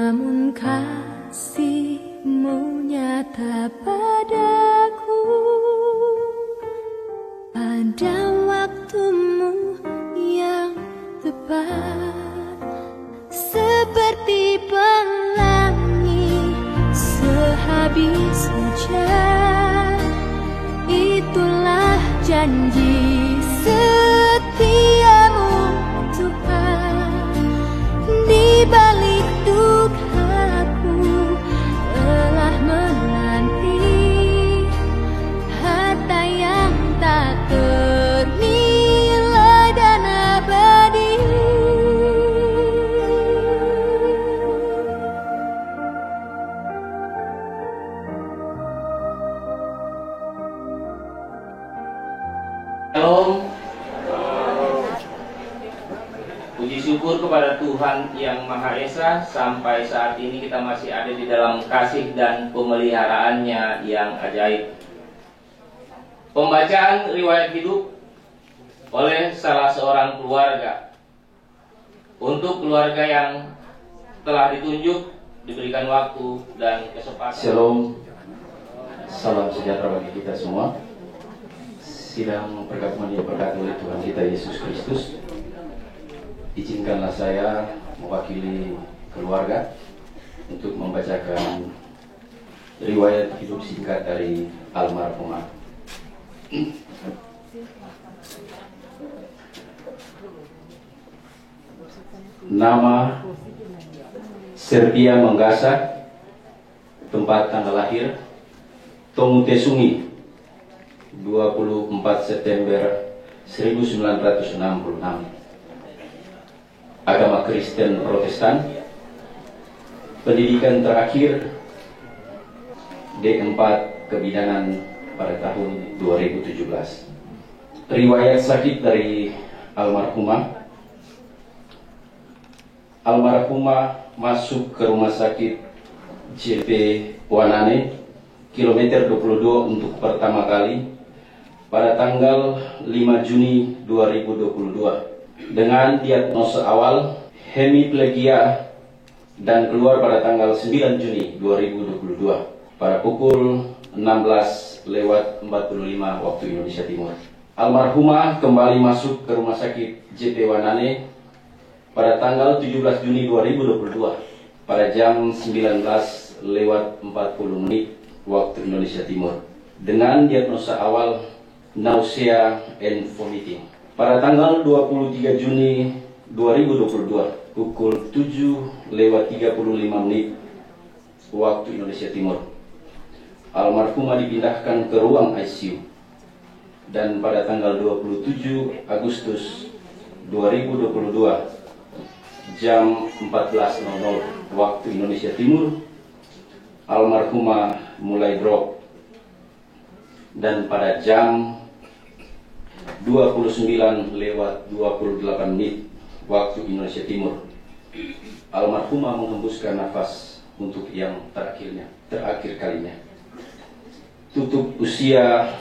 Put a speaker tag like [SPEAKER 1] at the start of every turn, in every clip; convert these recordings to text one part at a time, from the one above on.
[SPEAKER 1] Namun kasih-Mu nyata padaku pada waktu-Mu yang tepat, seperti pelangi sehabis hujan. Itulah janji setia-Mu, Tuhan. Di balik dukaku telah menanti harta yang tak ternilai dan abadi.
[SPEAKER 2] Shalom. Puji syukur kepada Tuhan yang Maha Esa, sampai saat ini kita masih ada di dalam kasih dan pemeliharaannya yang ajaib. Pembacaan riwayat hidup oleh salah seorang keluarga. Untuk keluarga yang telah ditunjuk, diberikan waktu dan kesempatan.
[SPEAKER 3] Shalom, salam sejahtera bagi kita semua. Sidang pergabungan yang berkati oleh Tuhan kita Yesus Kristus. Izinkanlah saya mewakili keluarga untuk membacakan riwayat hidup singkat dari almarhumah. Nama Serpia Menggasa, tempat tanggal lahir Tomutesungi, 24 September 1966. Agama Kristen Protestan. Pendidikan terakhir D4 Kebidanan pada tahun 2017. Riwayat sakit dari almarhumah. Almarhumah masuk ke rumah sakit JP Wanane, kilometer 22 untuk pertama kali pada tanggal 5 Juni 2022 dengan diagnosa awal hemiplegia dan keluar pada tanggal 9 Juni 2022 pada pukul 16:45 waktu Indonesia Timur. Almarhumah kembali masuk ke rumah sakit JP Wanane pada tanggal 17 Juni 2022 pada jam 19:40 waktu Indonesia Timur dengan diagnosa awal nausea and vomiting. Pada tanggal 23 Juni 2022 pukul 7:35 waktu Indonesia Timur, almarhumah dipindahkan ke ruang ICU dan pada tanggal 27 Agustus 2022 jam 14:00 waktu Indonesia Timur, almarhumah mulai drop dan pada jam 29:28 waktu Indonesia Timur, almarhumah menghembuskan nafas untuk yang terakhir kalinya. Tutup usia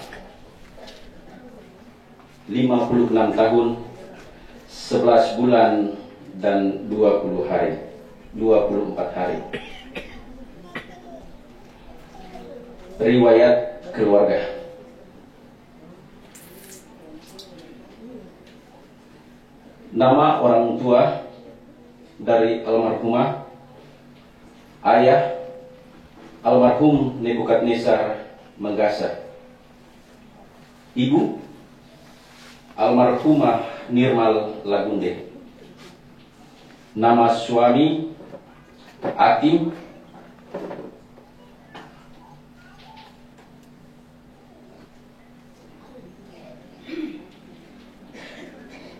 [SPEAKER 3] 56 tahun, 11 bulan dan 24 hari. Riwayat keluarga. Nama orang tua dari almarhumah: ayah almarhum Nebukadnezar Menggasa, ibu almarhumah Nirmal Lagunde, nama suami Atim,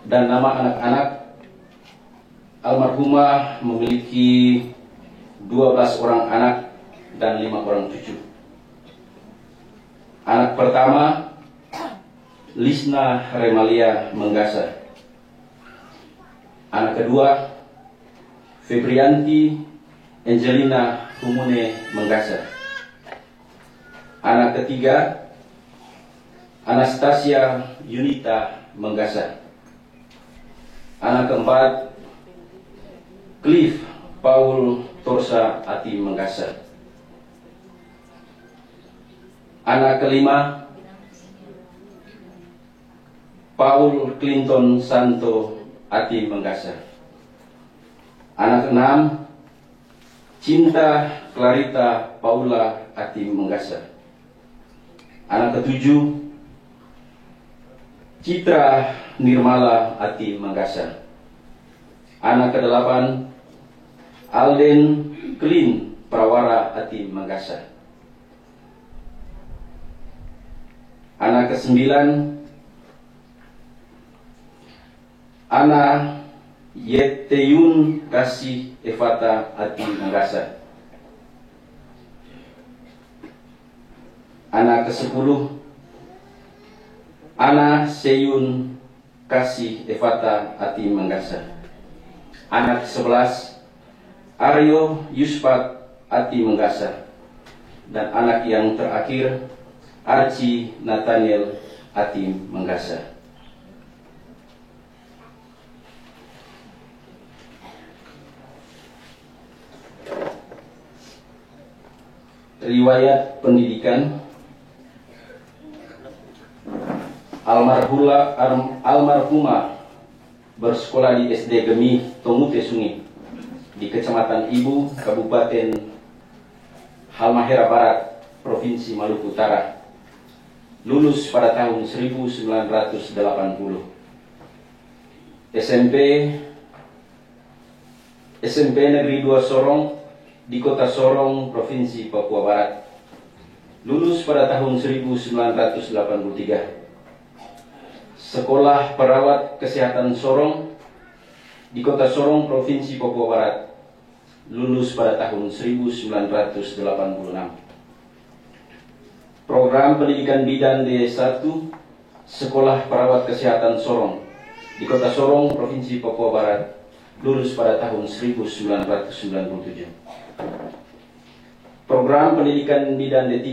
[SPEAKER 3] dan nama anak-anak. Almarhumah memiliki 12 orang anak dan 5 orang cucu. Anak pertama Lisna Remalia Menggasa. Anak kedua Febrianti Angelina Humune Menggasa. Anak ketiga Anastasia Yunita Menggasa. Anak keempat Cliff Paul Torsa Ati Menggasar. Anak kelima, Paul Clinton Santo Ati Menggasar. Anak keenam, Cinta Clarita Paula Ati Menggasar. Anak ketujuh, Citra Nirmala Ati Menggasar. Anak kedelapan, Alden Klin Prawara Ati Menggasar. Anak kesembilan, Ana Yeteyun Kasih Evata Ati Menggasar. Anak ke-10, Ana Seyun Kasih Evata Ati Menggasar. Anak ke-11, Aryo Yuspat Ati Menggasar. Dan anak yang terakhir, Archie Nathaniel Ati Menggasar. Riwayat pendidikan. Almarhumah bersekolah di SD Gemi Tomute Sungi di Kecamatan Ibu, Kabupaten Halmahera Barat, Provinsi Maluku Utara. Lulus pada tahun 1980. SMP Negeri 2 Sorong di Kota Sorong, Provinsi Papua Barat. Lulus pada tahun 1983. Sekolah Perawat Kesehatan Sorong di Kota Sorong, Provinsi Papua Barat. Lulus pada tahun 1986. Program Pendidikan Bidan D1 Sekolah Perawat Kesehatan Sorong di Kota Sorong, Provinsi Papua Barat. Lulus pada tahun 1997. Program Pendidikan Bidan D3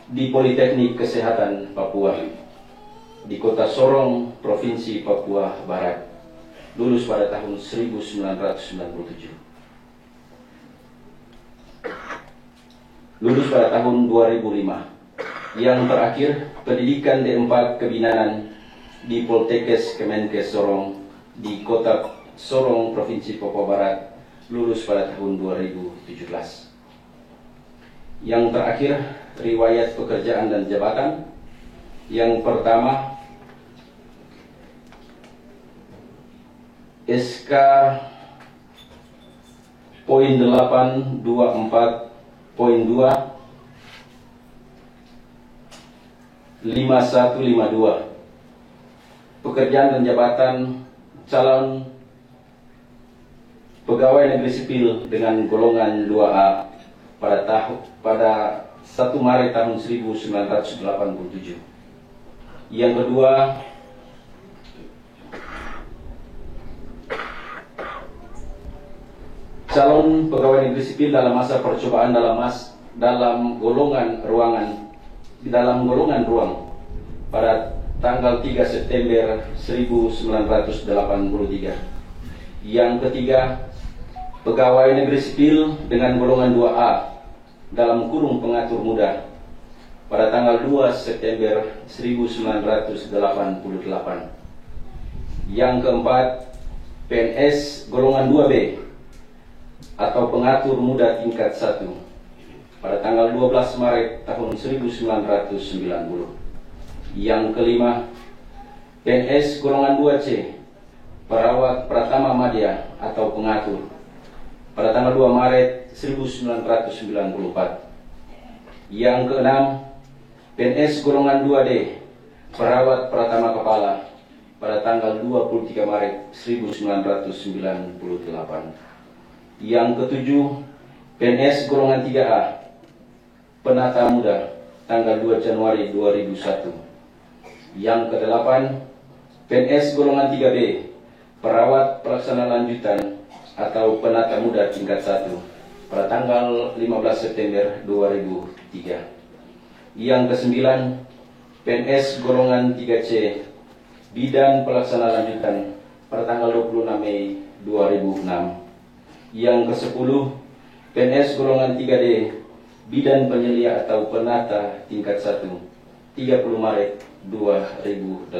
[SPEAKER 3] di Politeknik Kesehatan Papua di Kota Sorong, Provinsi Papua Barat. Lulus pada tahun 1997. Lulus pada tahun 2005. Yang terakhir, Pendidikan D4 Kebinaan di Poltekkes Kemenkes Sorong di Kota Sorong, Provinsi Papua Barat. Lulus pada tahun 2017. Yang terakhir, riwayat pekerjaan dan jabatan. Yang pertama, SK poin 824.2 5152. Pekerjaan dan jabatan calon pegawai negeri sipil dengan golongan 2A pada 1 Maret tahun 1987. Yang kedua, calon pegawai negeri sipil dalam masa percobaan dalam golongan ruang pada tanggal 3 September 1983. Yang ketiga, pegawai negeri sipil dengan golongan 2A dalam kurung pengatur muda pada tanggal 2 September 1988. Yang keempat, PNS golongan 2B atau pengatur muda tingkat 1 pada tanggal 12 Maret tahun 1990. Yang kelima, PNS golongan 2C perawat Pratama Madya atau pengatur pada tanggal 2 Maret 1994. Yang keenam, PNS golongan 2D perawat Pratama Kepala pada tanggal 23 Maret 1998. Yang ketujuh, PNS golongan 3A penata muda tanggal 2 Januari 2001. Yang kedelapan, PNS golongan 3B perawat pelaksana lanjutan atau penata muda tingkat 1 pada tanggal 15 September 2003. Yang kesembilan, PNS golongan 3C bidan pelaksana lanjutan pada tanggal 26 Mei 2006. Yang ke-10, PNS golongan 3D Bidan Penyelia atau Penata tingkat 1, 30 Maret 2008.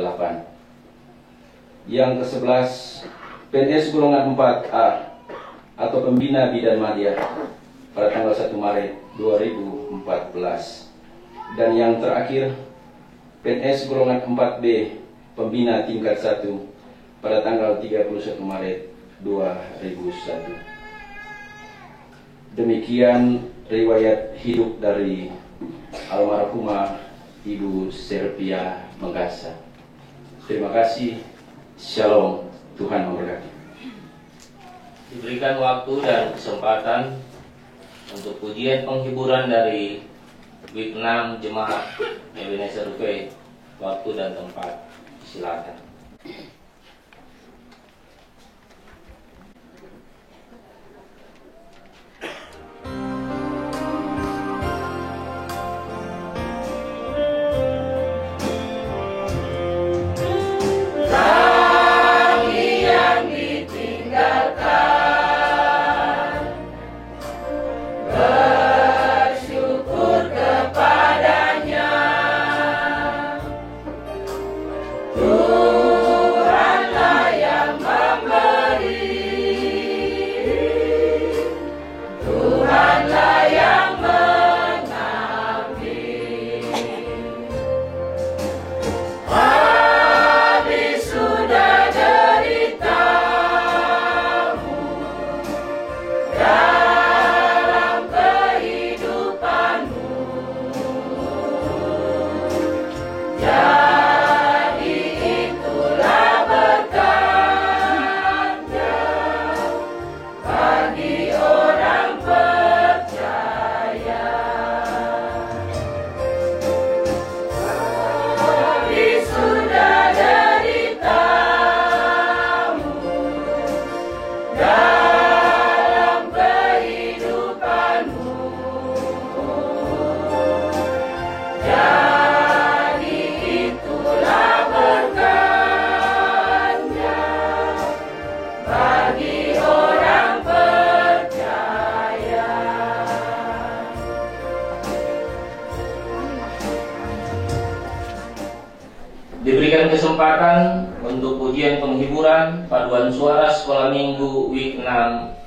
[SPEAKER 3] Yang ke-11, PNS golongan 4A atau Pembina Bidan Madya pada tanggal 1 Maret 2014. Dan yang terakhir, PNS golongan 4B Pembina tingkat 1 pada tanggal 31 Maret 2001. Demikian riwayat hidup dari almarhumah Ibu Serpia Megasa. Terima kasih. Shalom. Tuhan memberkati.
[SPEAKER 2] Diberikan waktu dan kesempatan untuk pujian penghiburan dari Week 6 Jemaat Ebenezer Faith. Waktu dan tempat, silakan. Diberikan kesempatan untuk pujian penghiburan paduan suara sekolah minggu Week 6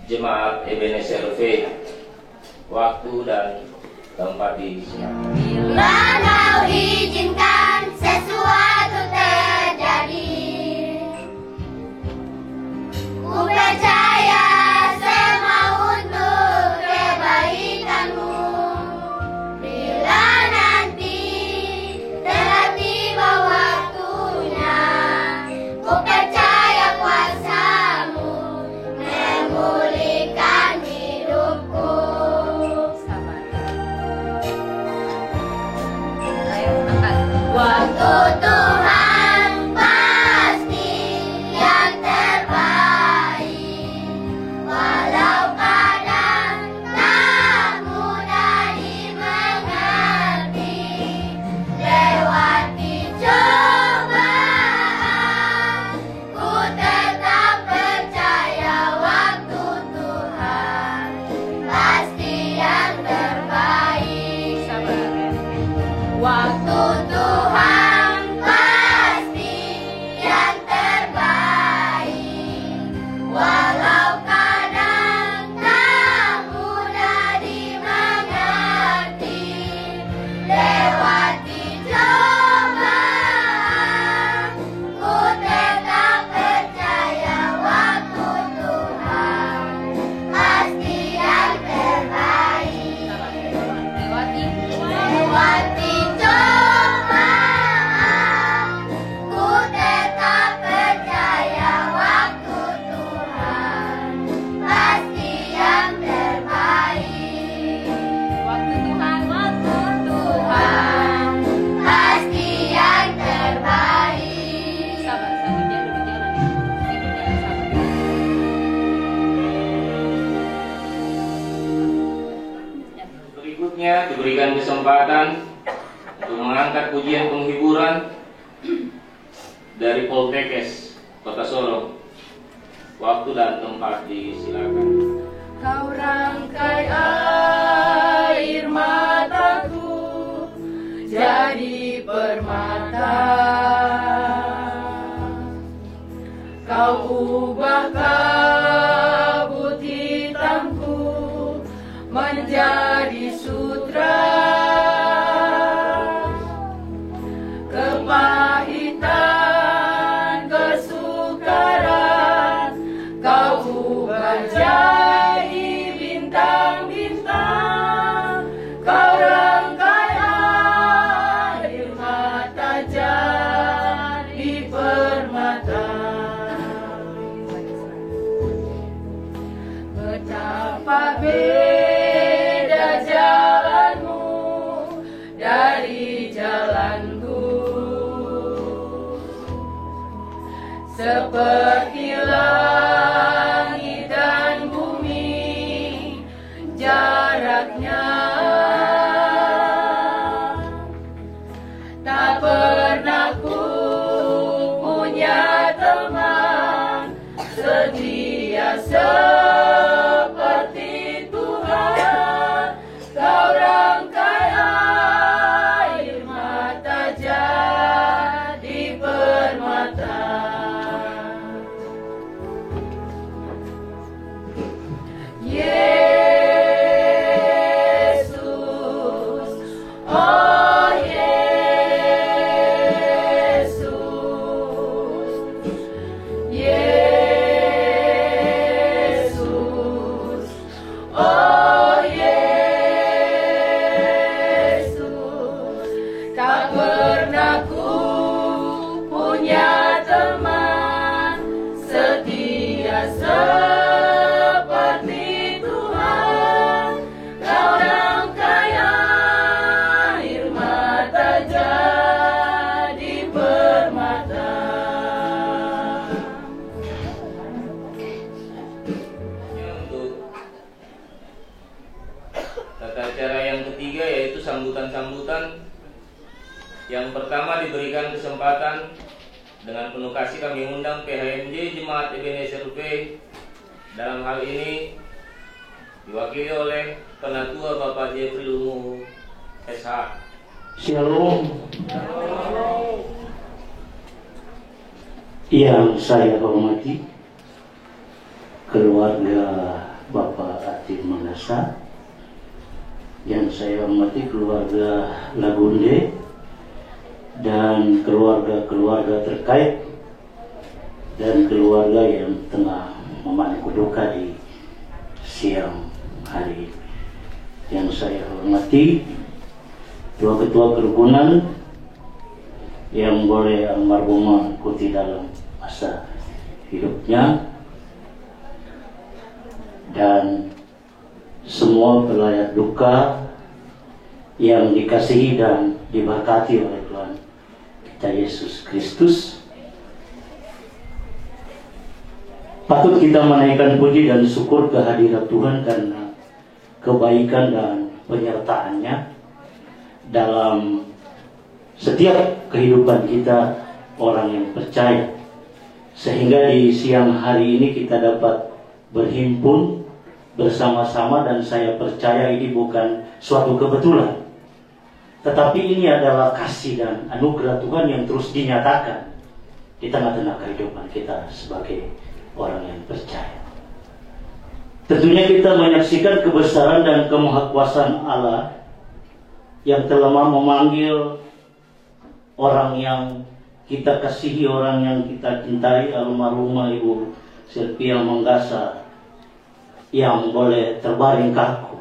[SPEAKER 2] Jemaat Ebenezer Faith. Waktu dan tempat disiapkan.
[SPEAKER 1] Bila kau izinkan sesuatu terjadi, ku percaya semua untuk kebaikanmu. Bila nanti telah tiba waktunya, ku percaya kuasamu memulihkan hidupku. Waktu Tuhan pasti yang terbaik, walau kadang tak mudah dimengerti. Lewati cobaan, ku tetap percaya waktu Tuhan pasti yang terbaik. Waktu Tuhan pasti yang terbaik, walau kadang tak mudah dimengerti. Lewati cobaan, ku tetap percaya waktu Tuhan pasti yang terbaik. Lewati cobaan, ku tetap percaya waktu Tuhan pasti yang terbaik. Waktu Tuhan pasti yang terbaik. Sabar, dia duduk jalan.
[SPEAKER 2] Berikutnya diberikan kesempatan untuk mengangkat pujian penghiburan dari Poltekkes Kota Sorong. Waktu dan tempat disilakan.
[SPEAKER 1] Kau rangkai air mataku jadi permata. Kau ubah kabut hitamku menjadi sutra. Kepahitan, kesukaran, kau ubah jadi bintang-bintang. Kau rangkai air mata jadi permata. Betapa beda jalanmu dari jalanku. Seperti langit dan bumi jaraknya. Tak pernah ku punya teman setia seperti Tuhan. Kau rangkai air mata jadi permata. Yesus, oh Yesus, Yesus, oh Yesus. Tak pernah ku punya teman setia seperti Tuhan. Kau rangkai air mata jadi permata.
[SPEAKER 2] Untuk tata cara yang ketiga yaitu sambutan-sambutan. Yang pertama diberikan kesempatan dengan penuh kasih kami undang PHMJ Jemaat Ebenezer V. Dalam hal ini diwakili oleh Penatua Bapak Jeffrey Lungu SH.
[SPEAKER 4] Shalom. Yang saya hormati keluarga Bapak Atin Mangasa, yang saya hormati keluarga Lagunde dan keluarga-keluarga terkait dan keluarga yang tengah memangku duka di siang hari. Yang saya hormati ketua-ketua kerukunan yang boleh almarhum ikuti dalam masa hidupnya, dan semua pelayat duka yang dikasihi dan diberkati oleh Tuhan kita Yesus Kristus. Patut kita menaikkan puji dan syukur kehadirat Tuhan karena kebaikan dan penyertaannya dalam setiap kehidupan kita orang yang percaya, sehingga di siang hari ini kita dapat berhimpun bersama-sama. Dan saya percaya ini bukan suatu kebetulan, tetapi ini adalah kasih dan anugerah Tuhan yang terus dinyatakan di tengah-tengah kehidupan kita sebagai orang yang percaya. Tentunya kita menyaksikan kebesaran dan kemahakuasaan Allah yang telah memanggil orang yang kita kasihi, orang yang kita cintai, almarhumah Ibu Sylvia Mangasa, yang boleh terbaring kaku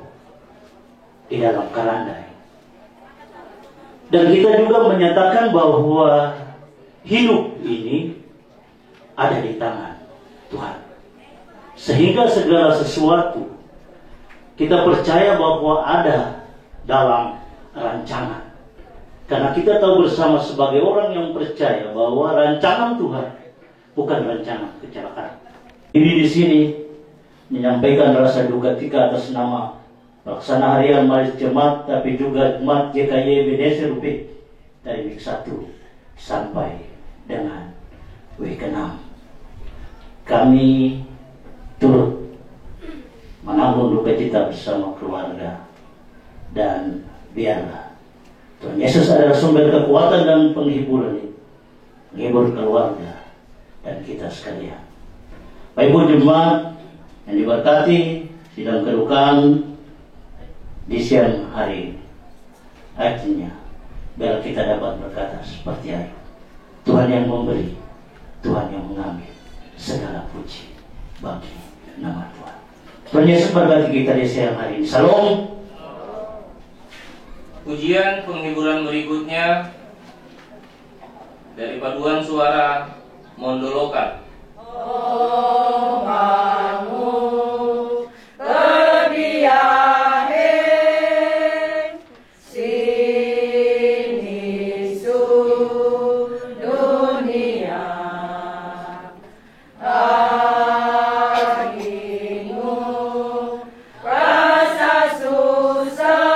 [SPEAKER 4] di dalam kerandai. Dan kita juga menyatakan bahwa hidup ini ada di tangan Tuhan, sehingga segala sesuatu kita percaya bahwa ada dalam rancangan. Karena kita tahu bersama sebagai orang yang percaya bahwa rancangan Tuhan bukan rancangan kecelakaan. Ini di sini menyampaikan rasa duka cita atas nama Pelaksana Harian Majelis Jemaat, tapi juga Jemaat JKY Ebenezer UP dari week 1 sampai dengan week 6. Kami bersama keluarga. Dan biarlah Tuhan Yesus adalah sumber kekuatan dan penghiburan ini, menghibur keluarga dan kita sekalian. Bapak Ibu jemaat yang diberkati sidang kedukaan di siang hari ini, artinya biar kita dapat berkata seperti Ayub, Tuhan yang memberi, Tuhan yang mengambil, segala puji bagi nama Tuhan. Tuhan Yesus berkati kita di siang hari ini. Salam.
[SPEAKER 2] Pujian penghiburan berikutnya dari paduan suara Mondolokan.
[SPEAKER 1] Oh, bangun, terdiam, sini dunia, bagimu rasa susah.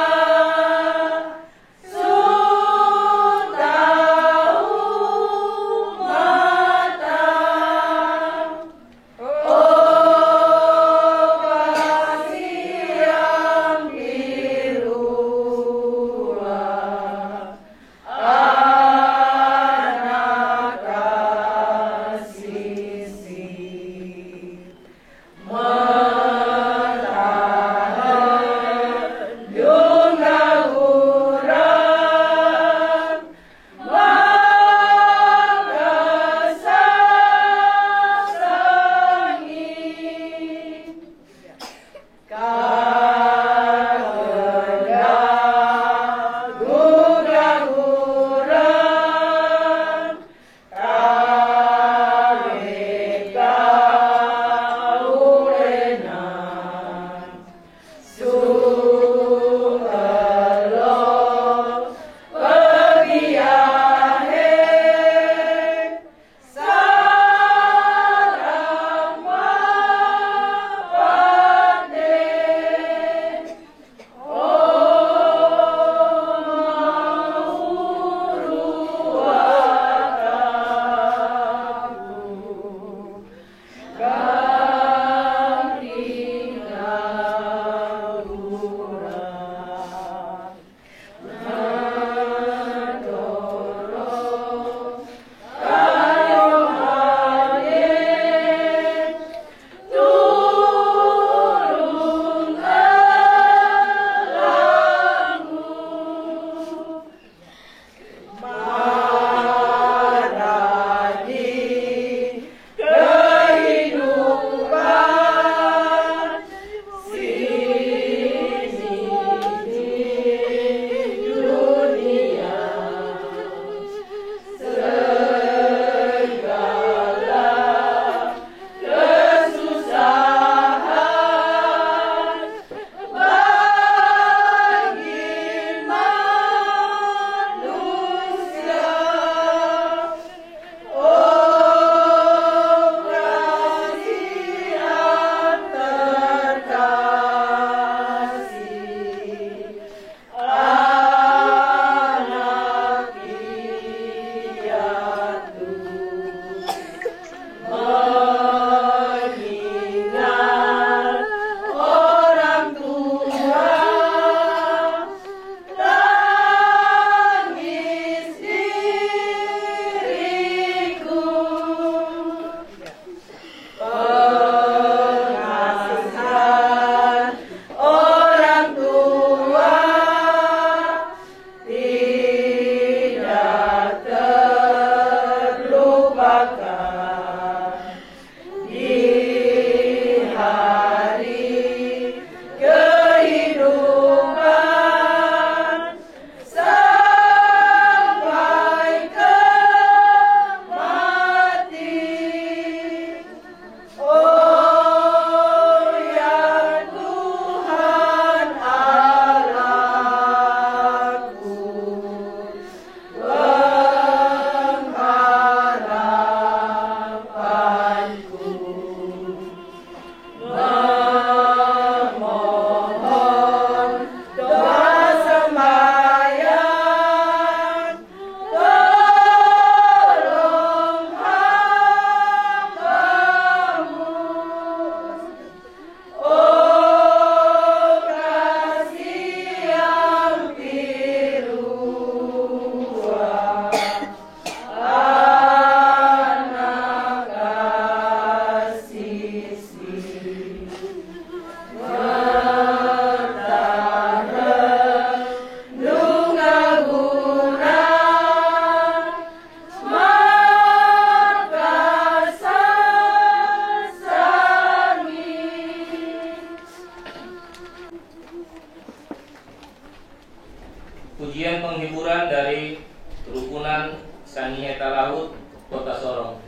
[SPEAKER 2] pujian penghiburan dari Rukunan Saniheta Laut, Kota Sorong.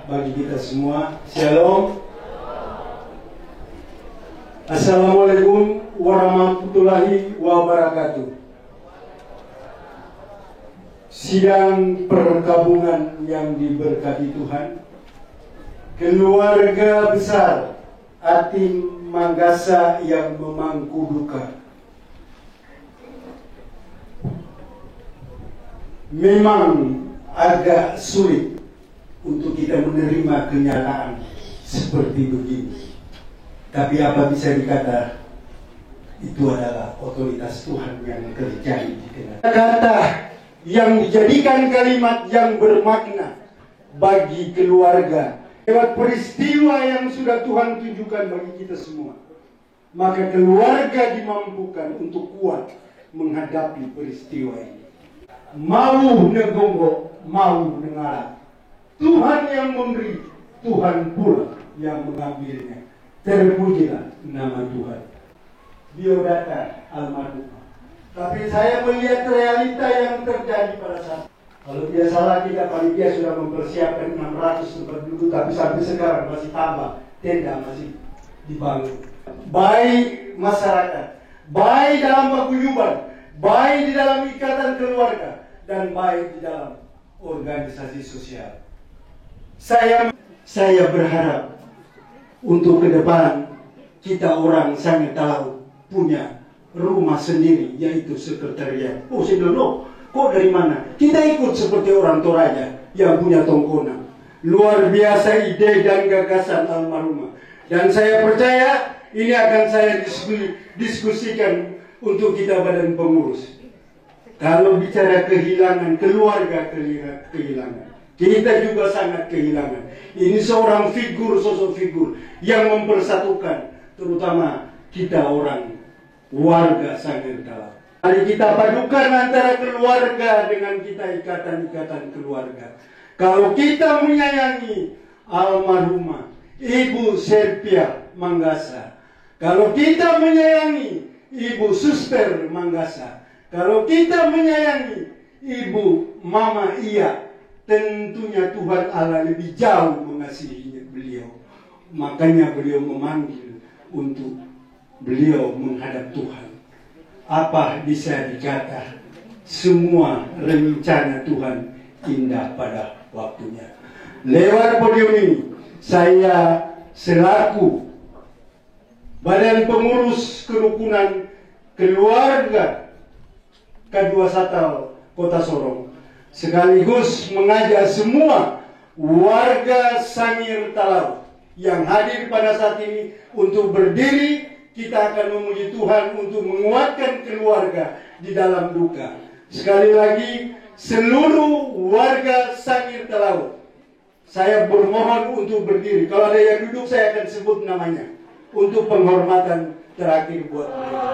[SPEAKER 5] Bagi kita semua, Shalom. Assalamualaikum warahmatullahi wabarakatuh. Sidang perkabungan yang diberkati Tuhan, keluarga besar Atim Manggasa yang memangku duka. Memang agak sulit untuk kita menerima kenyataan seperti begini. Tapi apa bisa dikata, itu adalah otoritas Tuhan yang terjadi di tengah. Kata yang dijadikan kalimat yang bermakna bagi keluarga lewat peristiwa yang sudah Tuhan tunjukkan bagi kita semua. Maka keluarga dimampukan untuk kuat menghadapi peristiwa ini. Mau negonggo, mau nengalah. Tuhan yang memberi, Tuhan pula yang mengambilnya. Terpujilah nama Tuhan. Biodata almarhumah. Tapi saya melihat realita yang terjadi pada saat. Kalau tidak salah kita panitia sudah mempersiapkan 600 tempat duduk, tapi sampai sekarang masih tambah, tenda masih dibangun. Baik masyarakat, baik dalam paguyuban, baik di dalam ikatan keluarga, dan baik di dalam organisasi sosial. Saya berharap untuk ke depan kita orang sangat tahu punya rumah sendiri, yaitu sekretariat. Oh, saya bilang, kok dari mana? Kita ikut seperti orang Toraja yang punya tongkona. Luar biasa ide dan gagasan almarhumah. Dan saya percaya ini akan saya diskusikan untuk kita badan pengurus. Kalau bicara kehilangan, keluarga kehilangan. Kita juga sangat kehilangan. Ini seorang figur, sosok figur yang mempersatukan, terutama kita orang warga sangat dalam. Mari kita padukan antara keluarga dengan kita ikatan-ikatan keluarga. Kalau kita menyayangi almarhumah Ibu Serpia Manggasa, kalau kita menyayangi Ibu Suster Manggasa, kalau kita menyayangi Ibu Mama Iya, tentunya Tuhan Allah lebih jauh mengasihi beliau. Makanya beliau memanggil untuk beliau menghadap Tuhan. Apa bisa dikata, semua rencana Tuhan indah pada waktunya. Lewat podium ini, saya selaku Badan Pengurus Kerukunan Keluarga Kedua Satal Kota Sorong, sekaligus mengajak semua warga Sangir Talau yang hadir pada saat ini untuk berdiri. Kita akan memuji Tuhan untuk menguatkan keluarga di dalam duka. Sekali lagi, seluruh warga Sangir Talau, saya bermohon untuk berdiri. Kalau ada yang duduk, saya akan sebut namanya untuk penghormatan terakhir buat mereka.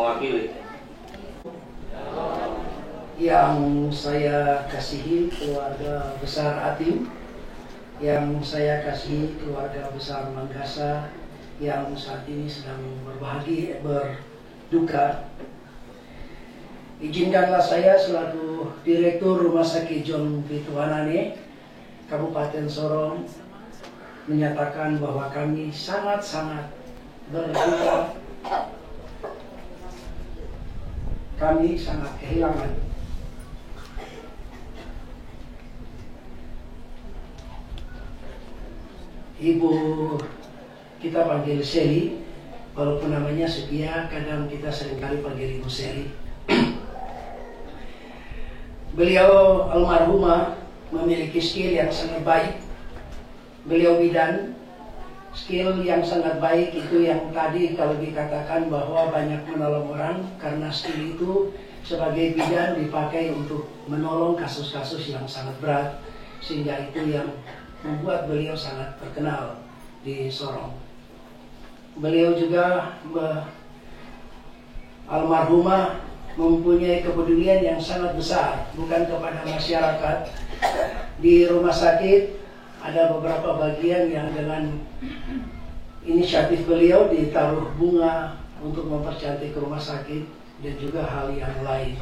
[SPEAKER 2] mewakili.
[SPEAKER 6] Yang saya kasihi keluarga besar Atim, yang saya kasihi keluarga besar Manggasa yang saat ini sedang berduka. Izinkanlah saya selaku Direktur Rumah Sakit John Pituanane, Kabupaten Sorong, menyatakan bahwa kami sangat-sangat berduka. Kami sangat kehilangan Ibu, kita panggil Seli, walaupun namanya Setia, kadang kita seringkali panggil Ibu Seli. Beliau almarhumah memiliki skill yang sangat baik. Beliau bidan, skill yang sangat baik itu yang tadi kalau dikatakan bahwa banyak menolong orang, karena skill itu sebagai bidan dipakai untuk menolong kasus-kasus yang sangat berat, sehingga itu yang membuat beliau sangat terkenal di Sorong. Beliau juga almarhumah mempunyai kepedulian yang sangat besar, bukan kepada masyarakat. Di rumah sakit ada beberapa bagian yang dengan inisiatif beliau ditaruh bunga untuk mempercantik rumah sakit dan juga hal yang lain.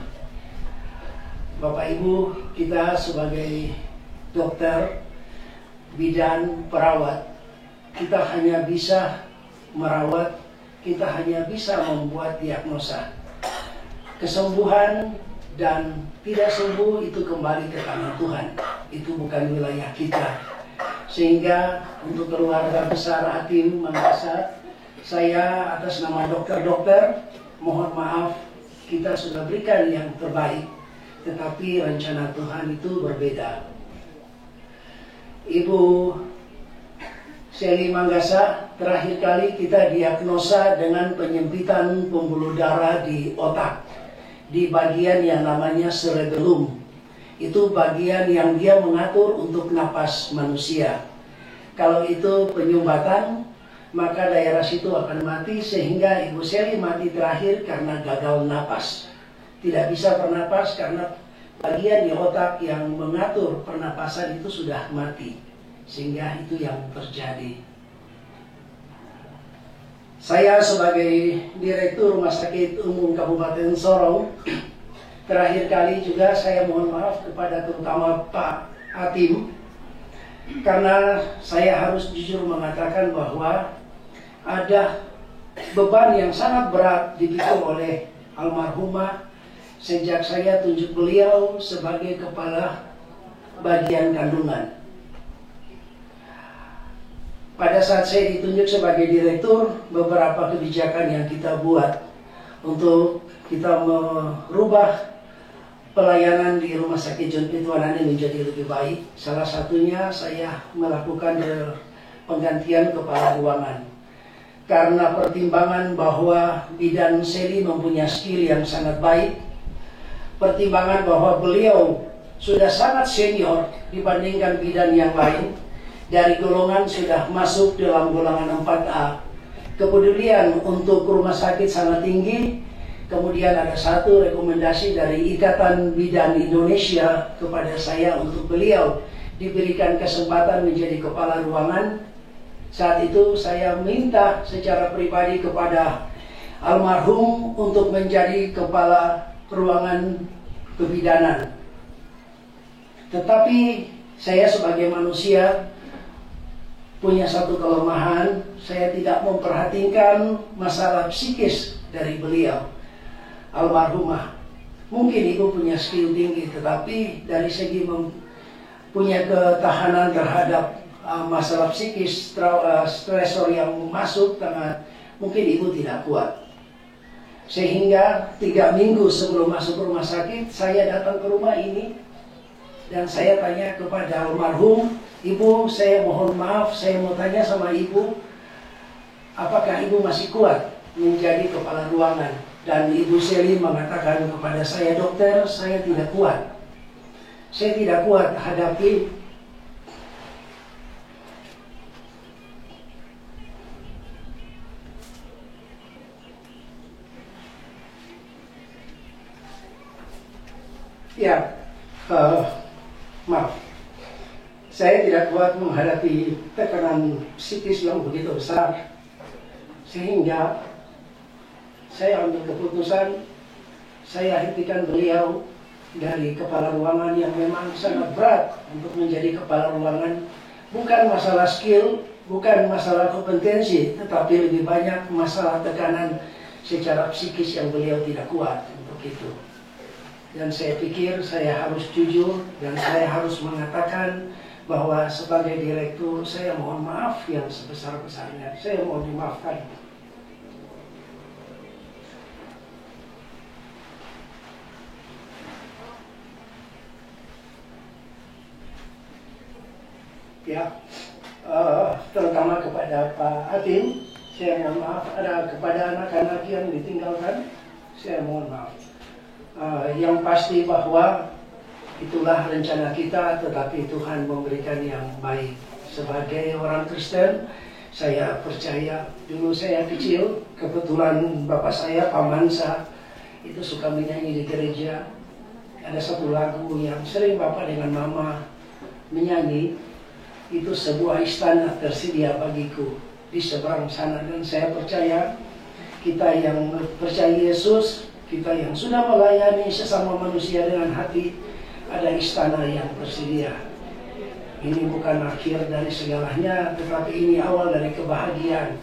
[SPEAKER 6] Bapak Ibu, kita sebagai dokter, bidan, perawat, kita hanya bisa merawat, kita hanya bisa membuat diagnosa. Kesembuhan dan tidak sembuh itu kembali ke tangan Tuhan. Itu bukan wilayah kita. Sehingga untuk keluarga besar Atim Manggasa, saya atas nama dokter-dokter mohon maaf, kita sudah berikan yang terbaik, tetapi rencana Tuhan itu berbeda. Ibu Seli Manggasa, terakhir kali kita diagnosa dengan penyempitan pembuluh darah di otak, di bagian yang namanya cerebellum. Itu bagian yang dia mengatur untuk napas manusia. Kalau itu penyumbatan, maka daerah situ akan mati, sehingga Ibu Seli mati terakhir karena gagal napas. Tidak bisa bernapas karena bagian di otak yang mengatur pernapasan itu sudah mati, sehingga itu yang terjadi. Saya sebagai Direktur Rumah Sakit Umum Kabupaten Sorong, terakhir kali juga saya mohon maaf kepada terutama Pak Atim, karena saya harus jujur mengatakan bahwa ada beban yang sangat berat dipikul oleh almarhumah sejak saya tunjuk beliau sebagai kepala bagian kandungan. Pada saat saya ditunjuk sebagai direktur, beberapa kebijakan yang kita buat untuk kita merubah pelayanan di Rumah Sakit John Pituanane menjadi lebih baik. Salah satunya saya melakukan penggantian kepala ruangan. Karena pertimbangan bahwa bidan Seli mempunyai skill yang sangat baik, pertimbangan bahwa beliau sudah sangat senior dibandingkan bidan yang lain, dari golongan sudah masuk dalam golongan 4A. Kepedulian untuk rumah sakit sangat tinggi. Kemudian ada satu rekomendasi dari Ikatan Bidan Indonesia kepada saya untuk beliau diberikan kesempatan menjadi kepala ruangan. Saat itu saya minta secara pribadi kepada almarhum untuk menjadi kepala ruangan kebidanan. Tetapi saya sebagai manusia punya satu kelemahan, saya tidak memperhatikan masalah psikis dari beliau, almarhumah. Mungkin ibu punya skill tinggi, tetapi dari segi punya ketahanan terhadap masalah psikis, stresor yang masuk, mungkin ibu tidak kuat. Sehingga 3 minggu sebelum masuk rumah sakit, saya datang ke rumah ini dan saya tanya kepada almarhum, Ibu, saya mohon maaf, saya mau tanya sama ibu, apakah ibu masih kuat menjadi kepala ruangan? Dan Ibu Seli mengatakan kepada saya, dokter, saya tidak kuat. Saya tidak kuat hadapi Ya, maaf. Saya tidak kuat menghadapi tekanan psikis yang begitu besar, sehingga saya ambil keputusan, saya hentikan beliau dari kepala ruangan yang memang sangat berat untuk menjadi kepala ruangan. Bukan masalah skill, bukan masalah kompetensi, tetapi lebih banyak masalah tekanan secara psikis yang beliau tidak kuat untuk itu. Dan saya pikir saya harus jujur dan saya harus mengatakan bahwa sebagai direktur saya mohon maaf yang sebesar-besarnya. Saya mohon dimaafkan. Ya, terutama kepada Pak Hakim, saya mohon maaf. Ada kepada anak-anak yang ditinggalkan, saya mohon maaf. Yang pasti bahwa itulah rencana kita, tetapi Tuhan memberikan yang baik. Sebagai orang Kristen, saya percaya. Dulu saya kecil, kebetulan bapak saya, Pak Mansa, itu suka menyanyi di gereja. Ada satu lagu yang sering bapak dengan mama menyanyi. Itu sebuah istana tersedia bagiku di seberang sana. Dan saya percaya, kita yang percaya Yesus, kita yang sudah melayani sesama manusia dengan hati, ada istana yang tersedia. Ini bukan akhir dari segalanya, tetapi ini awal dari kebahagiaan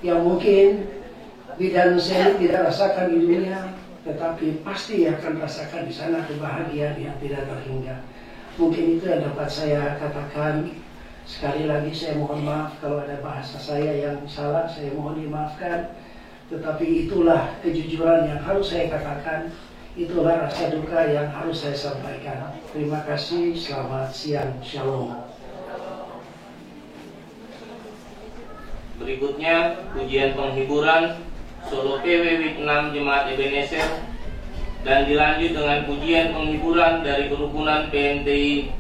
[SPEAKER 6] yang mungkin bidan saya tidak rasakan di dunia, tetapi pasti akan rasakan di sana kebahagiaan yang tidak terhingga. Mungkin itu yang dapat saya katakan. Sekali lagi saya mohon maaf kalau ada bahasa saya yang salah, saya mohon dimaafkan. Tetapi itulah kejujuran yang harus saya katakan. Itulah rasa duka yang harus saya sampaikan. Terima kasih, selamat siang, shalom.
[SPEAKER 2] Berikutnya pujian penghiburan Solo PW Week 6 Jemaat Ebenezer, dan dilanjut dengan pujian penghiburan dari kerukunan PNTI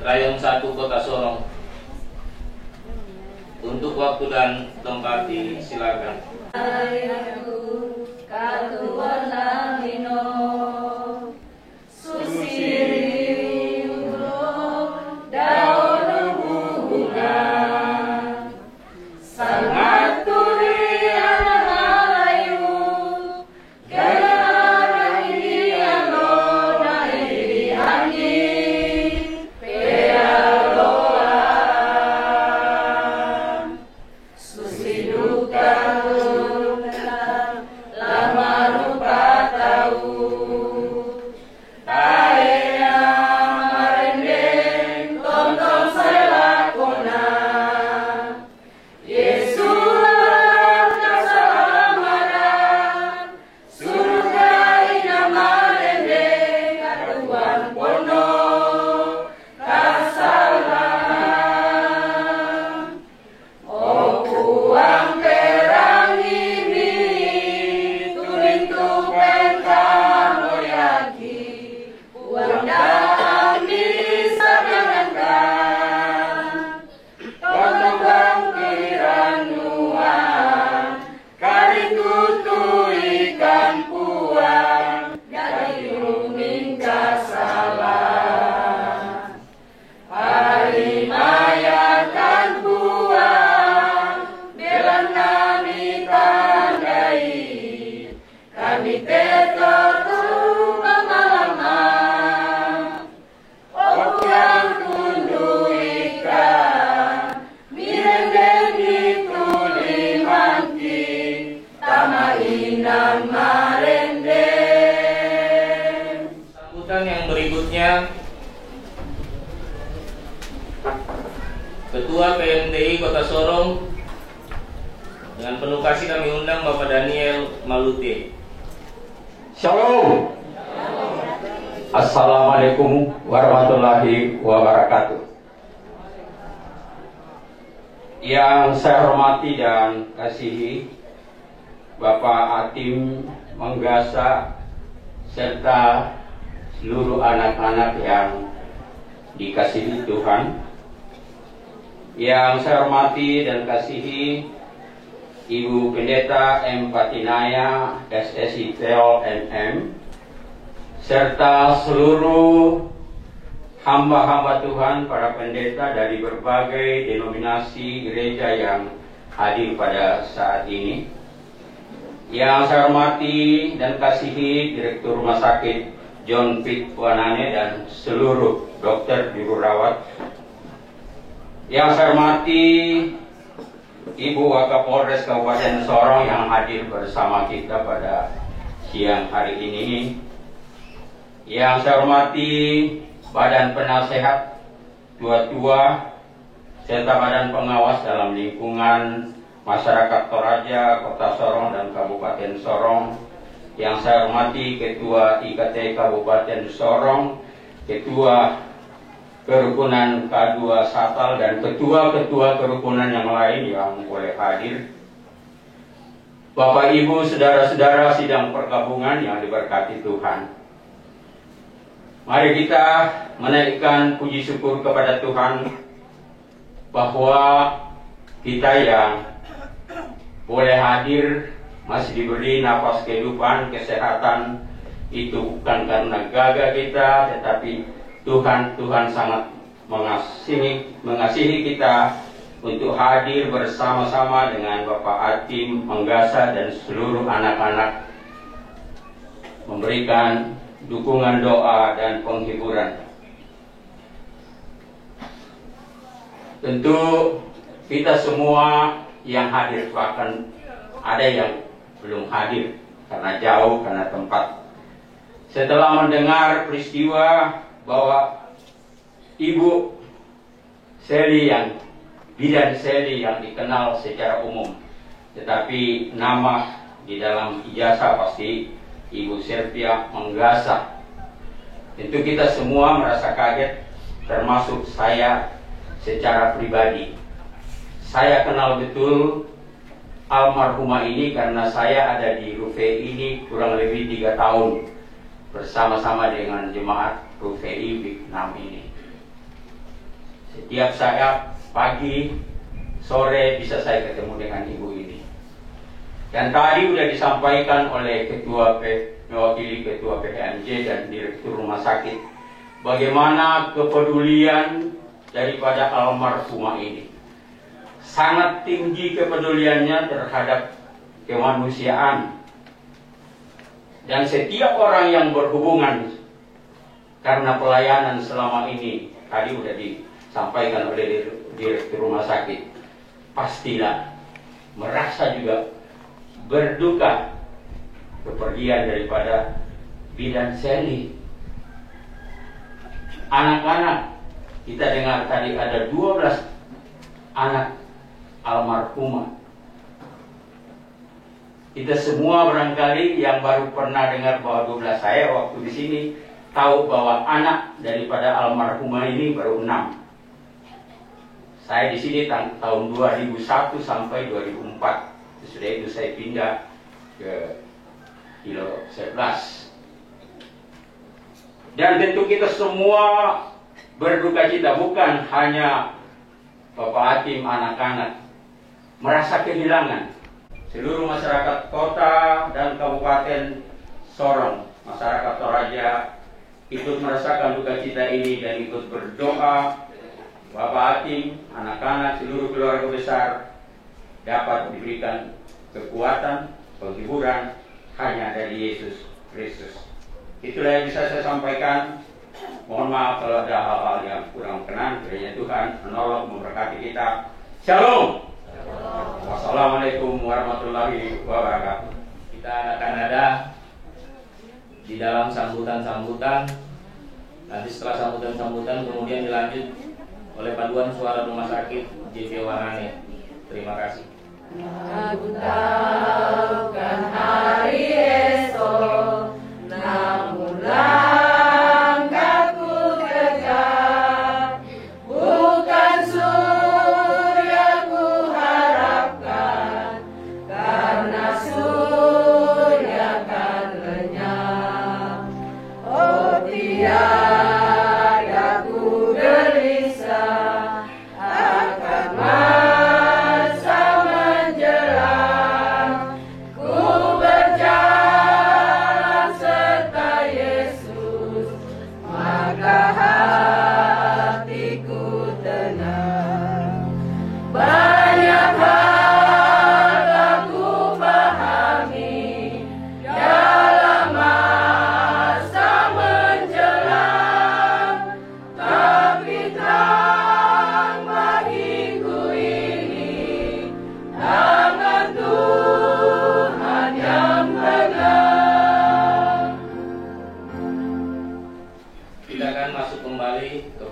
[SPEAKER 2] Rayon 1 Kota Sorong. Untuk waktu dan tempat silakan. Ketua PNTI Kota Sorong, dengan penuh kasih kami undang Bapak Daniel Malute.
[SPEAKER 7] Shalom. Assalamualaikum warahmatullahi wabarakatuh. Yang saya hormati dan kasihi Bapak Hakim Menggasa serta seluruh anak-anak yang dikasihi Tuhan. Yang saya hormati dan kasihi Ibu Pendeta M. Patinaya, SSI TEL MM, serta seluruh hamba-hamba Tuhan, para pendeta dari berbagai denominasi gereja yang hadir pada saat ini. Yang saya hormati dan kasihi Direktur Rumah Sakit John Pitt Wanane dan seluruh dokter juru rawat. Yang saya hormati Ibu Wakapolres Kabupaten Sorong yang hadir bersama kita pada siang hari ini. Yang saya hormati Badan Penasehat Tua-tua serta Badan Pengawas dalam lingkungan masyarakat Toraja, Kota Sorong dan Kabupaten Sorong. Yang saya hormati Ketua IKT Kabupaten Sorong, Ketua Kerukunan K2 Satal dan ketua-ketua kerukunan yang lain yang boleh hadir. Bapak Ibu, saudara-saudara sidang pergabungan yang diberkati Tuhan. Mari kita menaikkan puji syukur kepada Tuhan bahwa kita yang boleh hadir masih diberi nafas kehidupan, kesehatan, itu bukan karena gagah kita, tetapi Tuhan sangat mengasihi kita untuk hadir bersama-sama dengan Bapak Atim Menggasa dan seluruh anak-anak memberikan dukungan doa dan penghiburan. Tentu kita semua yang hadir, bahkan ada yang belum hadir karena jauh, karena tempat. Setelah mendengar peristiwa bahwa Ibu Seli Bidan Seli yang dikenal secara umum, tetapi nama di dalam ijazah pasti Ibu Serpia Menggasa. Tentu kita semua merasa kaget, termasuk saya secara pribadi. Saya kenal betul almarhumah ini karena saya ada di RUVI ini kurang lebih 3 tahun bersama-sama dengan jemaat RUVI Vietnam ini. Setiap saya pagi, sore bisa saya ketemu dengan ibu ini. Dan tadi sudah disampaikan oleh mewakili Ketua PMJ dan Direktur Rumah Sakit bagaimana kepedulian daripada almarhumah ini. Sangat tinggi kepeduliannya terhadap kemanusiaan. Dan setiap orang yang berhubungan karena pelayanan selama ini, tadi sudah disampaikan oleh Direktur Rumah Sakit, pastilah merasa juga berduka kepergian daripada Bidan Seli. Anak-anak, kita dengar tadi ada 12 anak almarhumah. Kita semua barangkali yang baru pernah dengar bahwa 12, saya waktu di sini tahu bahwa anak daripada almarhumah ini baru 6. Saya di sini tahun 2001 sampai 2004. Sesudah itu saya pindah ke Kilo 11. Dan tentu kita semua berduka cita, bukan hanya Bapak Atim, anak-anak merasa kehilangan. Seluruh masyarakat kota dan kabupaten Sorong, masyarakat Toraja ikut merasakan duka cita ini dan ikut berdoa Bapak Atim, anak-anak, seluruh keluarga besar dapat diberikan kekuatan, penghiburan hanya dari Yesus Kristus. Itulah yang bisa saya sampaikan. Mohon maaf kalau ada hal-hal yang kurang berkenan. Kiranya Tuhan menolong, memberkati kita. Shalom. Wassalamualaikum warahmatullahi wabarakatuh.
[SPEAKER 2] Kita akan ada di dalam sambutan-sambutan. Nanti setelah sambutan-sambutan kemudian dilanjut oleh paduan suara Rumah Sakit JP Wanane. Terima kasih.
[SPEAKER 1] Aku tahukan hari esok, namun langkahku tegak, bukan surga ku harapkan, karena surga kan lenyap. Oh tiada ku gelisah akan masa menjelang, ku berjalan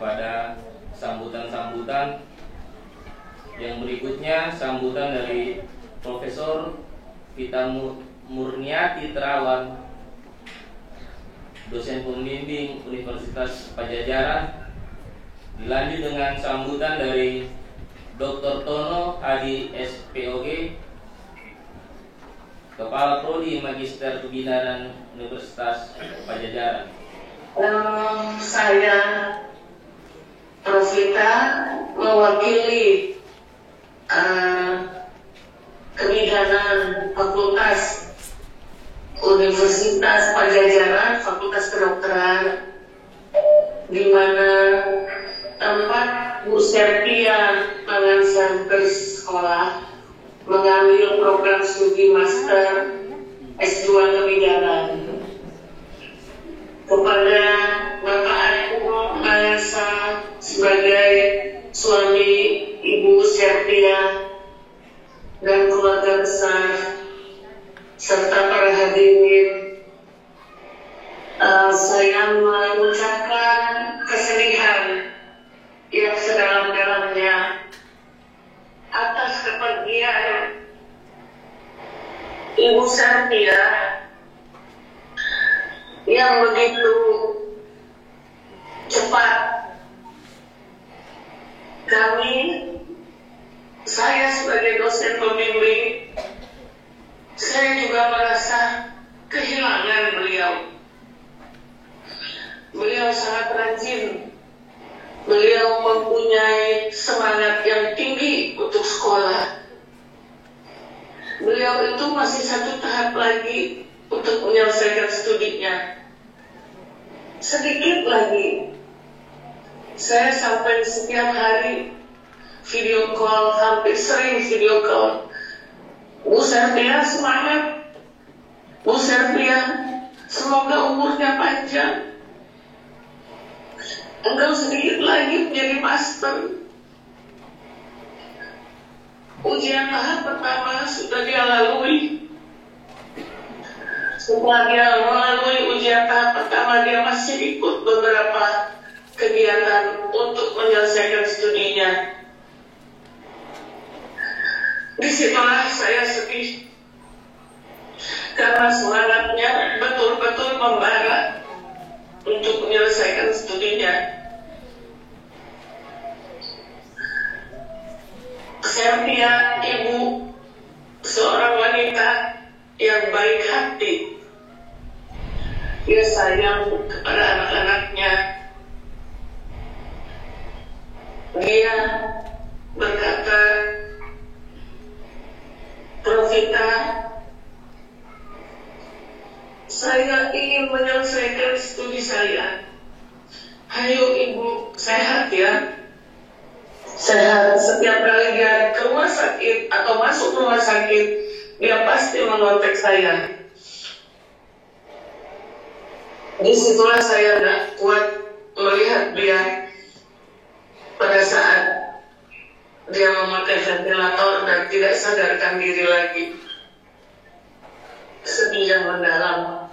[SPEAKER 2] kepada sambutan-sambutan. Yang berikutnya sambutan dari Profesor Vita Murniati Terawan, dosen pembimbing Universitas Pajajaran. Dilanjut dengan sambutan dari Dr. Tono Hadi SPOG, Kepala Prodi Magister Kebidanan Universitas Pajajaran.
[SPEAKER 1] Saya Profita mewakili Kebidanan Fakultas Universitas Pajajaran, Fakultas Kedokteran, di mana tempat Bu Serpia Mangansan bersekolah mengambil program studi master S2 Kebidanan. Kepada Bapak Agung Mangansa sebagai suami Ibu Serpia dan keluarga besar serta para hadirin, saya mengucapkan kesedihan yang sedalam-dalamnya atas kepergian Ibu Serpia yang begitu cepat. Saya sebagai dosen pembimbing, saya juga merasa kehilangan beliau. Beliau sangat rajin. Beliau mempunyai semangat yang tinggi untuk sekolah. Beliau itu masih satu tahap lagi untuk menyelesaikan studinya. Sedikit lagi. Saya sampai setiap hari video call, hampir sering video call. Bu Serpia semangat. Bu Serpia, semoga umurnya panjang. Engkau sedikit lagi menjadi master. Ujian tahap pertama sudah dia lalui. Setelah dia melalui ujian tahap pertama, dia masih ikut beberapa kegiatan untuk menyelesaikan studinya. Disitulah saya sedih, karena semangatnya betul-betul membara untuk menyelesaikan studinya. Serpia, ibu, seorang wanita yang baik hati. Dia sayang kepada anak-anaknya. Dia berkata, Profita, saya ingin menyelesaikan studi saya. Ayo ibu, sehat ya. Sehat. Setiap kali dia ke rumah sakit atau masuk rumah sakit, dia pasti mengontak saya. Disitulah saya tidak kuat melihat dia pada saat dia memakai ventilator dan tidak sadarkan diri lagi. Sedih yang mendalam.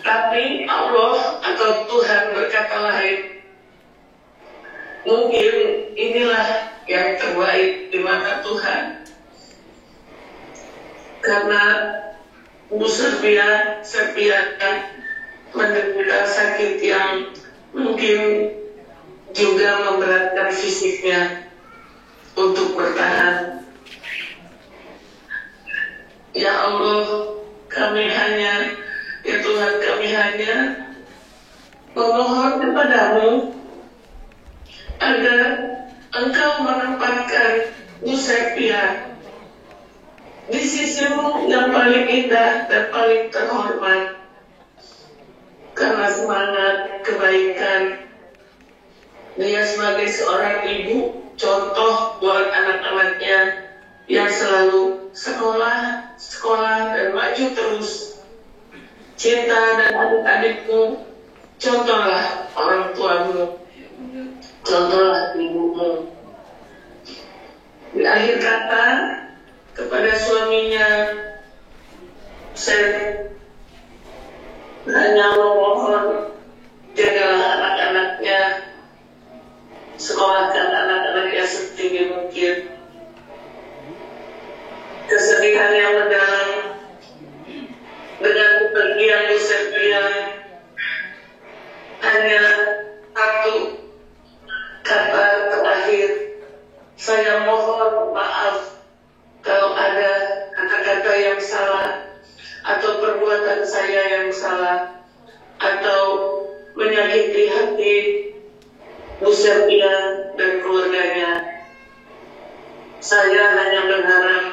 [SPEAKER 1] Tapi Allah atau Tuhan berkata lain. Mungkin inilah yang terbaik di mata Tuhan. Karena Bu Serpia menderita sakit yang mungkin juga memberatkan fisiknya untuk bertahan. Ya Allah, ya Tuhan, kami hanya memohon kepadamu agar Engkau menempatkan Bu Serpia di sisimu yang paling indah dan paling terhormat, karena semangat kebaikan. Dia sebagai seorang ibu, contoh buat anak-anaknya yang selalu sekolah, dan maju terus. Cinta dan adik-adikmu, contohlah orang tuamu, contohlah ibumu. Di akhir kata, kepada suaminya, saya hanya memohon, jagalah anak-anaknya apa atau menyakiti hati Bu Sepia dan keluarganya. Saya hanya berharap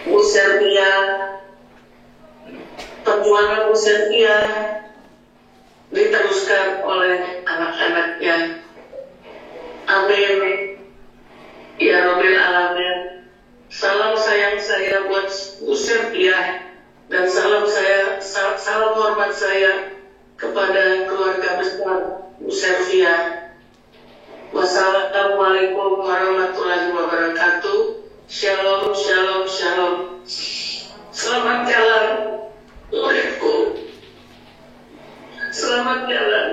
[SPEAKER 1] Bu Sepia, perjuangan Bu Sepia diteruskan oleh anak-anaknya. Amin. Ya Rabbil Alamin. Salam sayang saya buat Bu Sepia dan salam hormat saya kepada keluarga besar Bu Sepia. Wassalamualaikum warahmatullahi wabarakatuh. Shalom, shalom, shalom. Selamat jalan, muridku. Selamat jalan,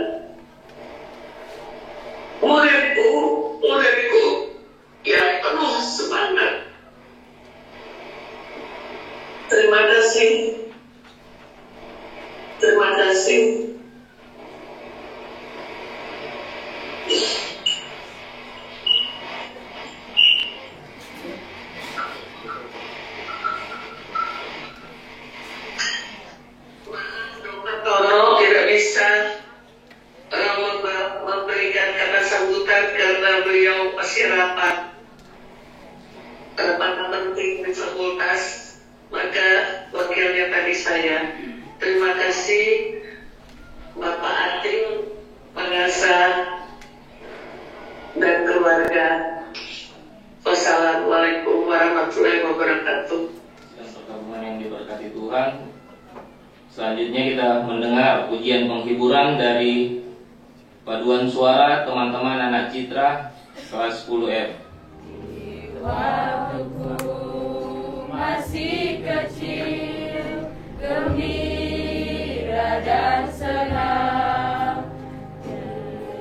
[SPEAKER 1] muridku, muridku yang penuh semangat. Terima kasih. Terima kasih. Tono tidak bisa memberikan kata sambutan karena beliau masih rapat penting di fakultas, maka wakilnya tadi saya. Terima kasih Bapak Ating, Pengasa dan keluarga. Wassalamualaikum warahmatullahi wabarakatuh.
[SPEAKER 2] Dan pergabungan yang diberkati Tuhan. Selanjutnya kita mendengar pujian penghiburan dari paduan suara teman-teman anak citra kelas 10F.
[SPEAKER 8] Waktuku masih kecil, gembira dan senang,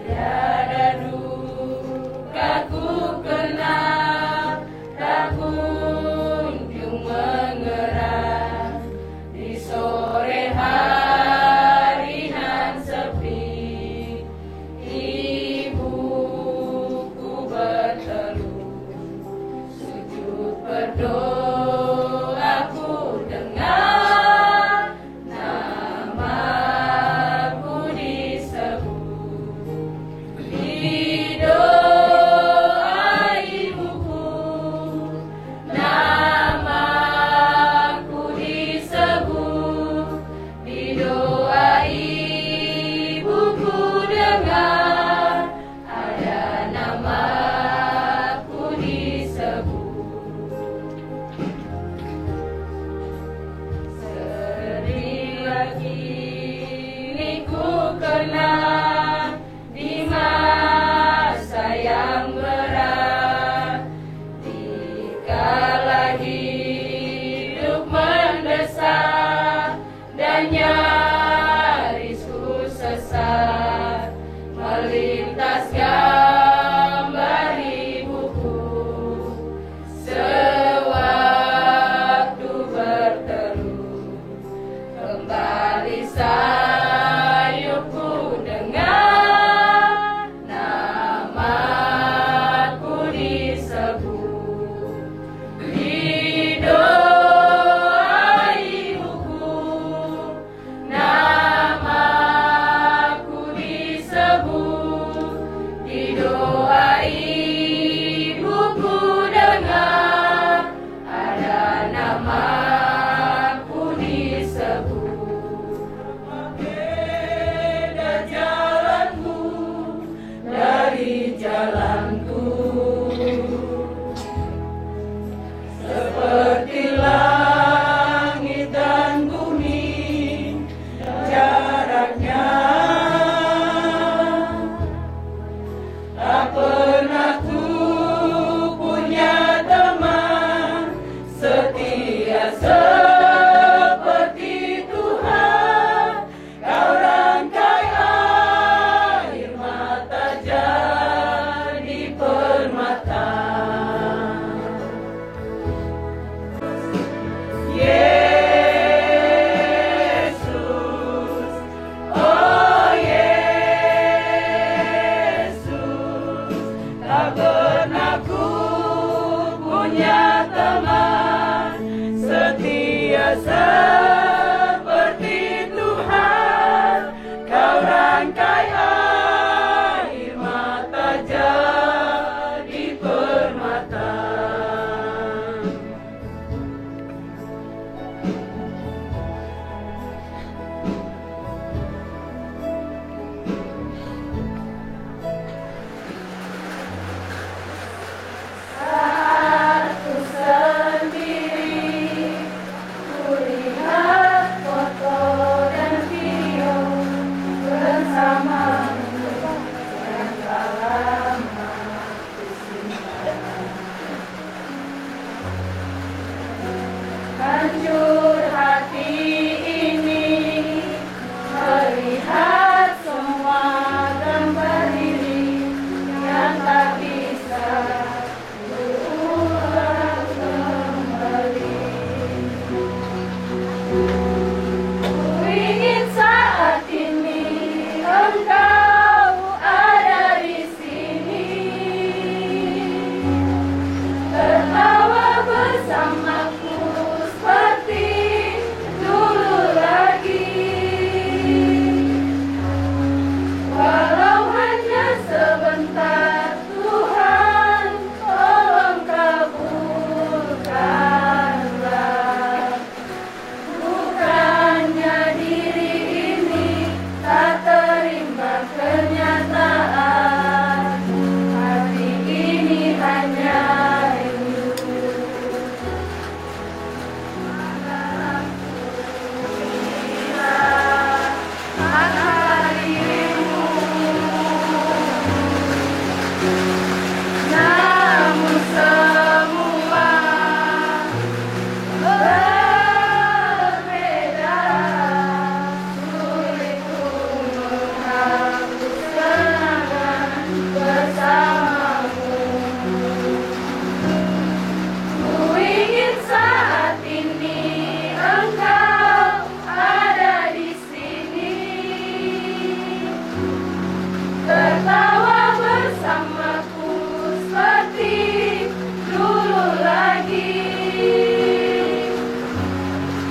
[SPEAKER 8] tiada duka ku kenal, tak kunjung mengerang di sore hari nan sepi. Ibuku berteduh, sujud berdoa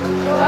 [SPEAKER 8] Tuhan